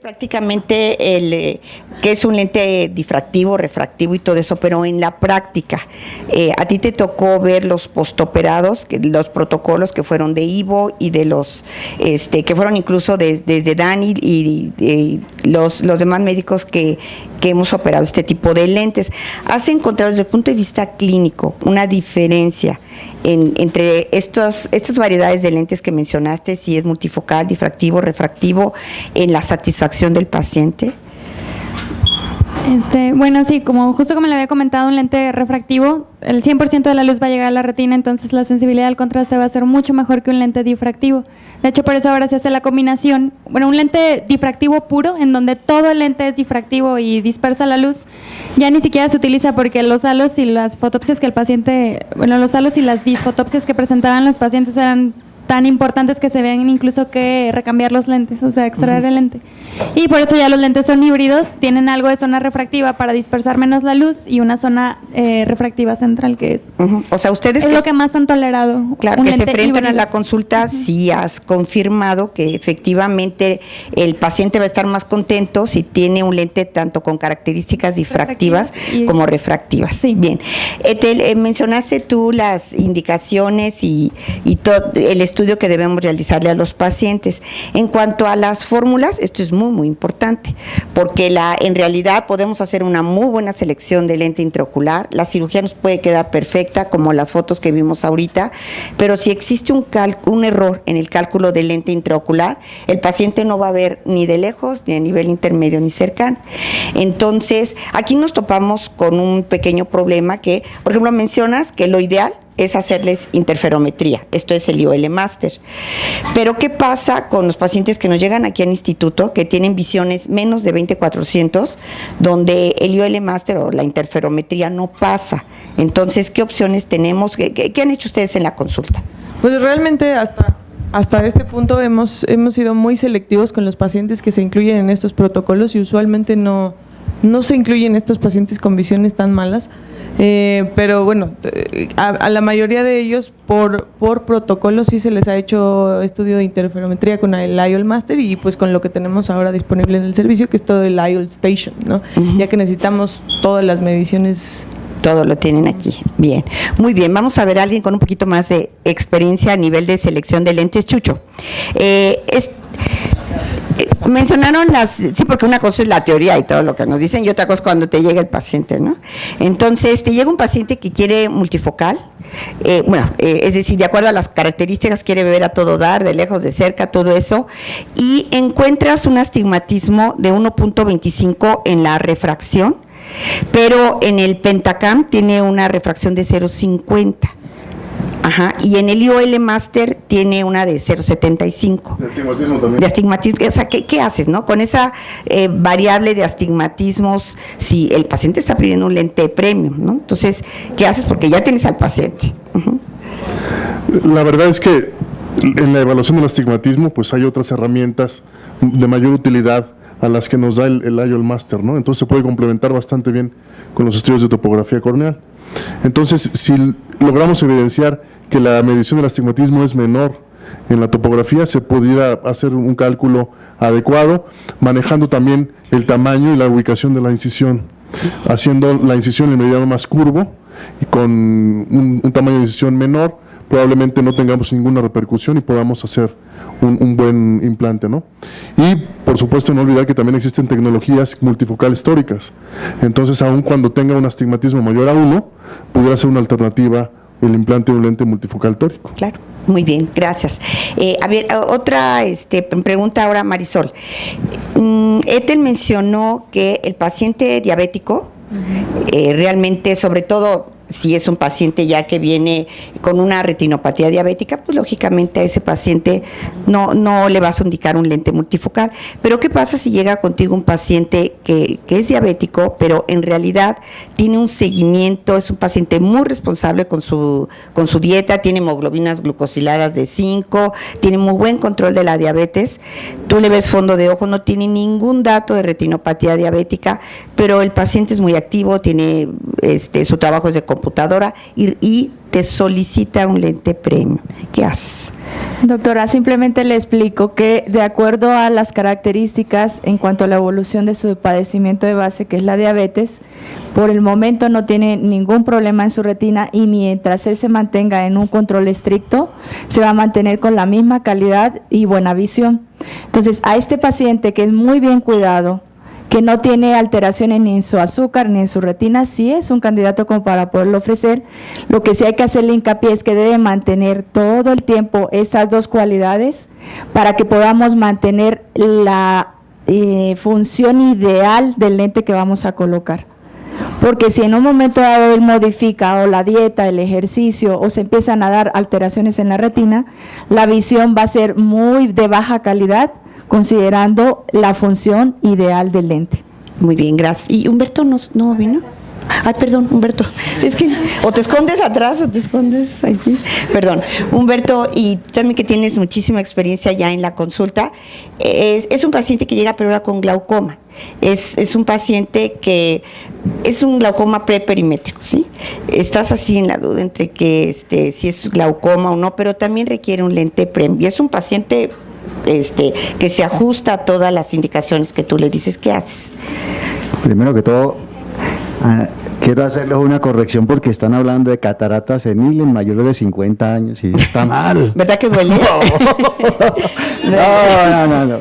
Prácticamente que es un lente difractivo, refractivo y todo eso, pero en la práctica, a ti te tocó ver los postoperados, los protocolos que fueron de Ivo y de los que fueron incluso desde Dani y los demás médicos que hemos operado este tipo de lentes. ¿Has encontrado desde el punto de vista clínico una diferencia entre estas variedades de lentes que mencionaste, si es multifocal, difractivo, refractivo, en la satisfacción del paciente? Bueno, sí, justo como le había comentado, un lente refractivo, el 100% de la luz va a llegar a la retina, entonces la sensibilidad al contraste va a ser mucho mejor que un lente difractivo. De hecho, por eso ahora se hace la combinación, un lente difractivo puro, en donde todo el lente es difractivo y dispersa la luz, ya ni siquiera se utiliza porque los halos y las fotopsias que los halos y las disfotopsias que presentaban los pacientes eran tan importantes que se ven incluso que recambiar los lentes, o sea, extraer el lente. Y por eso ya los lentes son híbridos, tienen algo de zona refractiva para dispersar menos la luz y una zona refractiva central que es. O sea, ustedes es lo que más han tolerado. Claro, que se enfrentan a la consulta, sí has confirmado que efectivamente el paciente va a estar más contento si tiene un lente tanto con características difractivas como refractivas. Sí. Bien. Mencionaste tú las indicaciones y todo el estudio que debemos realizarle a los pacientes. En cuanto a las fórmulas, esto es muy, muy importante, porque en realidad podemos hacer una muy buena selección de lente intraocular, la cirugía nos puede quedar perfecta, como las fotos que vimos ahorita, pero si existe un error en el cálculo del lente intraocular, el paciente no va a ver ni de lejos, ni a nivel intermedio, ni cercano. Entonces, aquí nos topamos con un pequeño problema que, por ejemplo, mencionas que lo ideal es hacerles interferometría, esto es el IOL Master. Pero ¿qué pasa con los pacientes que nos llegan aquí al instituto, que tienen visiones menos de 20/400, donde el IOL Master o la interferometría no pasa? Entonces, ¿qué opciones tenemos? ¿Qué han hecho ustedes en la consulta? Pues realmente hasta este punto hemos sido muy selectivos con los pacientes que se incluyen en estos protocolos y usualmente no se incluyen estos pacientes con visiones tan malas. Pero bueno, a la mayoría de ellos por protocolo sí se les ha hecho estudio de interferometría con el IOL Master y pues con lo que tenemos ahora disponible en el servicio, que es todo el IOL Station, ¿no? Ya que necesitamos todas las mediciones. Todo lo tienen aquí. Bien, muy bien. Vamos a ver a alguien con un poquito más de experiencia a nivel de selección de lentes. Chucho, mencionaron sí, porque una cosa es la teoría y todo lo que nos dicen y otra cosa es cuando te llega el paciente, ¿no? Entonces, te llega un paciente que quiere multifocal, es decir, de acuerdo a las características, quiere ver a todo dar, de lejos, de cerca, todo eso, y encuentras un astigmatismo de 1.25 en la refracción, pero en el Pentacam tiene una refracción de 0.50. Ajá, y en el IOL Master tiene una de 0.75. De astigmatismo también. De astigmatismo, o sea, ¿qué haces, no? Con esa variable de astigmatismos, si el paciente está pidiendo un lente premium, ¿no? Entonces, ¿qué haces? Porque ya tienes al paciente. La verdad es que en la evaluación del astigmatismo, pues hay otras herramientas de mayor utilidad a las que nos da el IOL Master, ¿no? Entonces se puede complementar bastante bien con los estudios de topografía corneal. Entonces, si logramos evidenciar que la medición del astigmatismo es menor en la topografía, se pudiera hacer un cálculo adecuado, manejando también el tamaño y la ubicación de la incisión, haciendo la incisión en mediano más curvo y con un tamaño de incisión menor, probablemente no tengamos ninguna repercusión y podamos hacer un buen implante, ¿no? Y por supuesto no olvidar que también existen tecnologías multifocales tóricas, entonces aun cuando tenga un astigmatismo mayor a 1, pudiera ser una alternativa el implante de un lente multifocal tórico. Claro, muy bien, gracias. A ver, otra pregunta ahora, Marisol. Ethel mencionó que el paciente diabético, realmente, sobre todo si es un paciente ya que viene con una retinopatía diabética, pues lógicamente a ese paciente no le vas a indicar un lente multifocal. Pero ¿qué pasa si llega contigo un paciente que es diabético, pero en realidad tiene un seguimiento, es un paciente muy responsable con su dieta, tiene hemoglobinas glucosiladas de 5, tiene muy buen control de la diabetes, tú le ves fondo de ojo, no tiene ningún dato de retinopatía diabética, pero el paciente es muy activo, tiene su trabajo es de computadora y te solicita un lente premium, ¿qué haces? Doctora, simplemente le explico que de acuerdo a las características en cuanto a la evolución de su padecimiento de base, que es la diabetes, por el momento no tiene ningún problema en su retina y mientras él se mantenga en un control estricto, se va a mantener con la misma calidad y buena visión. Entonces, a este paciente que es muy bien cuidado, que no tiene alteraciones ni en su azúcar ni en su retina, sí es un candidato como para poderlo ofrecer. Lo que sí hay que hacerle hincapié es que debe mantener todo el tiempo estas dos cualidades para que podamos mantener la función ideal del lente que vamos a colocar. Porque si en un momento dado él modifica o la dieta, el ejercicio o se empiezan a dar alteraciones en la retina, la visión va a ser muy de baja calidad, considerando la función ideal del lente. Muy bien, gracias. ¿Y Humberto no vino? Ay, perdón, Humberto. Es que o te escondes atrás o te escondes aquí. Perdón. Humberto, y tú también que tienes muchísima experiencia ya en la consulta, es un paciente que llega pero ahora con glaucoma. Es un paciente que es un glaucoma preperimétrico, ¿sí? Estás así en la duda entre que si es glaucoma o no, pero también requiere un lente premium. Y es un paciente que se ajusta a todas las indicaciones que tú le dices. ¿Qué haces? Primero que todo, quiero hacerles una corrección porque están hablando de catarata senil en mayores de 50 años y está mal. ¿Verdad que duele? No.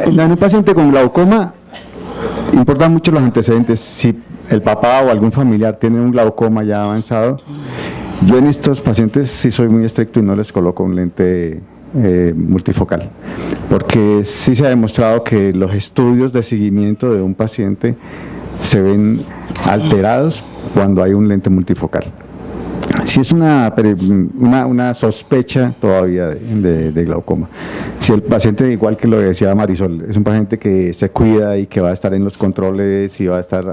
En un paciente con glaucoma importan mucho los antecedentes. Si el papá o algún familiar tiene un glaucoma ya avanzado, yo en estos pacientes sí soy muy estricto y no les coloco un lente multifocal, porque sí se ha demostrado que los estudios de seguimiento de un paciente se ven alterados cuando hay un lente multifocal. Si es una sospecha todavía de glaucoma. Si el paciente, igual que lo decía Marisol, es un paciente que se cuida y que va a estar en los controles y va a estar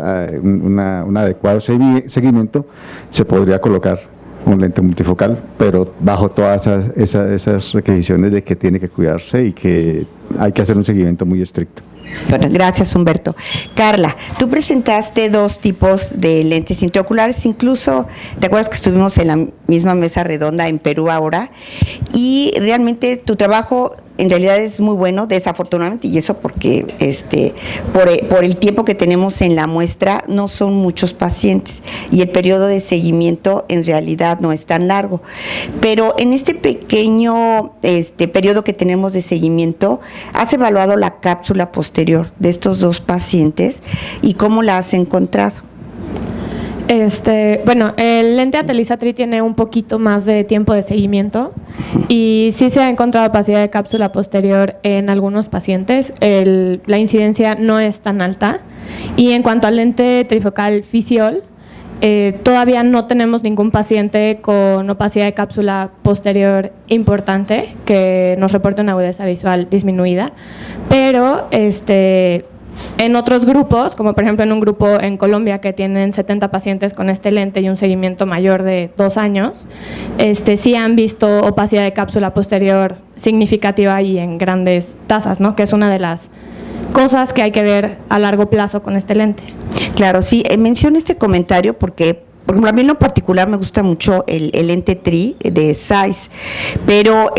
un adecuado seguimiento, se podría colocar un lente multifocal, pero bajo todas esas requisiciones de que tiene que cuidarse y que hay que hacer un seguimiento muy estricto. Bueno, gracias, Humberto. Carla, tú presentaste dos tipos de lentes intraoculares, incluso, ¿te acuerdas que estuvimos en la misma mesa redonda en Perú ahora? Y realmente tu trabajo en realidad es muy bueno, desafortunadamente, y eso porque por el tiempo que tenemos en la muestra no son muchos pacientes y el periodo de seguimiento en realidad no es tan largo. Pero en este pequeño periodo que tenemos de seguimiento, ¿has evaluado la cápsula posterior de estos dos pacientes y cómo la has encontrado? Bueno, el lente Atelisatri tiene un poquito más de tiempo de seguimiento y sí se ha encontrado opacidad de cápsula posterior en algunos pacientes. La incidencia no es tan alta. Y en cuanto al lente trifocal Physiol, todavía no tenemos ningún paciente con opacidad de cápsula posterior importante que nos reporte una agudeza visual disminuida, pero en otros grupos, como por ejemplo en un grupo en Colombia que tienen 70 pacientes con este lente y un seguimiento mayor de 2 años, sí han visto opacidad de cápsula posterior significativa y en grandes tasas, ¿no? Que es una de las cosas que hay que ver a largo plazo con este lente. Claro, sí, menciono este comentario porque, por ejemplo, a mí en lo particular me gusta mucho el lente TRI de Zeiss, pero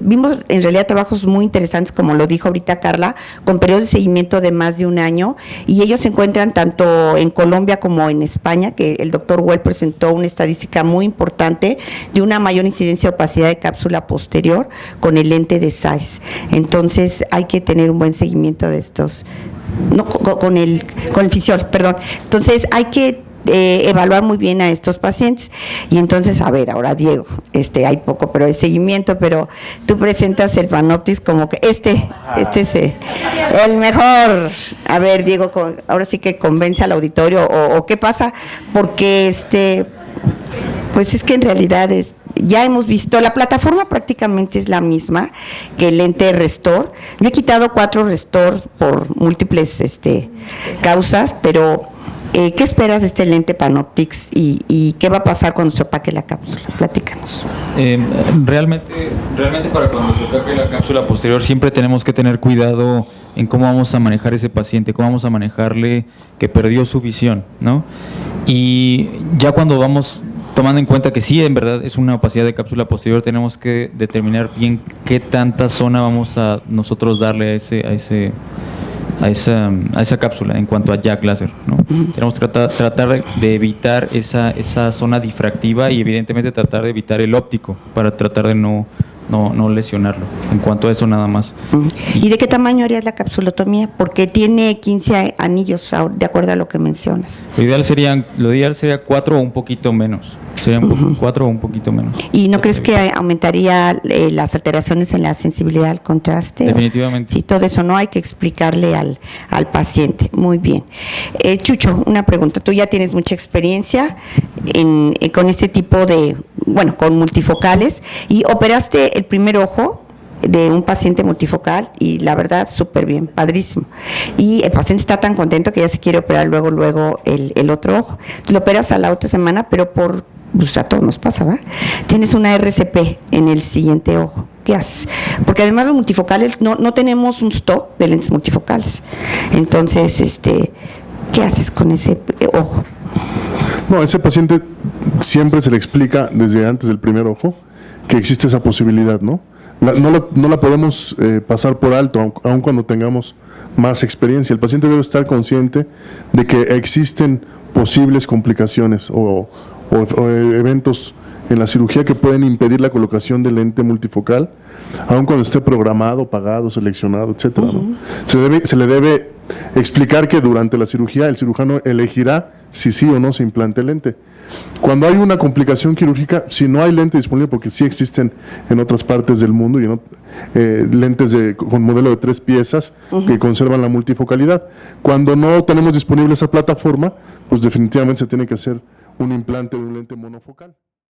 vimos en realidad trabajos muy interesantes, como lo dijo ahorita Carla, con periodos de seguimiento de más de 1 año, y ellos se encuentran tanto en Colombia como en España, que el doctor Well presentó una estadística muy importante de una mayor incidencia de opacidad de cápsula posterior con el lente de Zeiss. Entonces hay que tener un buen seguimiento de estos, no, con el Physiol, perdón. Entonces hay que evaluar muy bien a estos pacientes. Y entonces, a ver, ahora Diego, hay poco pero de seguimiento, pero tú presentas el PanOptix como que este es el mejor. A ver, Diego, ahora sí que convence al auditorio o qué pasa, porque pues es que en realidad ya hemos visto, la plataforma prácticamente es la misma que el lente Restor. Yo he quitado 4 Restor por múltiples causas, pero ¿qué esperas de este lente PanOptix y qué va a pasar cuando se opaque la cápsula? Platícanos. Realmente para cuando se opaque la cápsula posterior siempre tenemos que tener cuidado en cómo vamos a manejar ese paciente, cómo vamos a manejarle que perdió su visión, ¿no? Y ya cuando vamos tomando en cuenta que sí, en verdad es una opacidad de cápsula posterior, tenemos que determinar bien qué tanta zona vamos a nosotros darle a esa cápsula en cuanto a jack láser, ¿no? Tenemos que tratar de evitar esa zona difractiva y evidentemente tratar de evitar el óptico para tratar de no lesionarlo. En cuanto a eso nada más. ¿Y de qué tamaño harías la capsulotomía? Porque tiene 15 anillos, de acuerdo a lo que mencionas. Lo ideal sería 4 o un poquito menos. Serían 4 o un poquito menos. ¿Y no crees que aumentaría las alteraciones en la sensibilidad al contraste? Definitivamente. Sí, todo eso no hay que explicarle al paciente. Muy bien. Chucho, una pregunta. Tú ya tienes mucha experiencia con este tipo con multifocales, y operaste el primer ojo de un paciente multifocal y la verdad súper bien, padrísimo. Y el paciente está tan contento que ya se quiere operar luego el otro ojo. Lo operas a la otra semana, pero pues a todos nos pasa, ¿va? Tienes una RCP en el siguiente ojo. ¿Qué haces? Porque además los multifocales, no tenemos un stock de lentes multifocales. Entonces, ¿qué haces con ese ojo? No, a ese paciente siempre se le explica desde antes del primer ojo que existe esa posibilidad, ¿no? No la podemos pasar por alto, aun cuando tengamos más experiencia. El paciente debe estar consciente de que existen posibles complicaciones o eventos en la cirugía que pueden impedir la colocación del lente multifocal, aun cuando esté programado, pagado, seleccionado, etcétera, ¿no? Se le debe explicar que durante la cirugía el cirujano elegirá si sí o no se implante el lente. Cuando hay una complicación quirúrgica, si no hay lente disponible, porque sí existen en otras partes del mundo, lentes con modelo de 3 piezas que conservan la multifocalidad. Cuando no tenemos disponible esa plataforma, pues definitivamente se tiene que hacer un implante de un lente monofocal.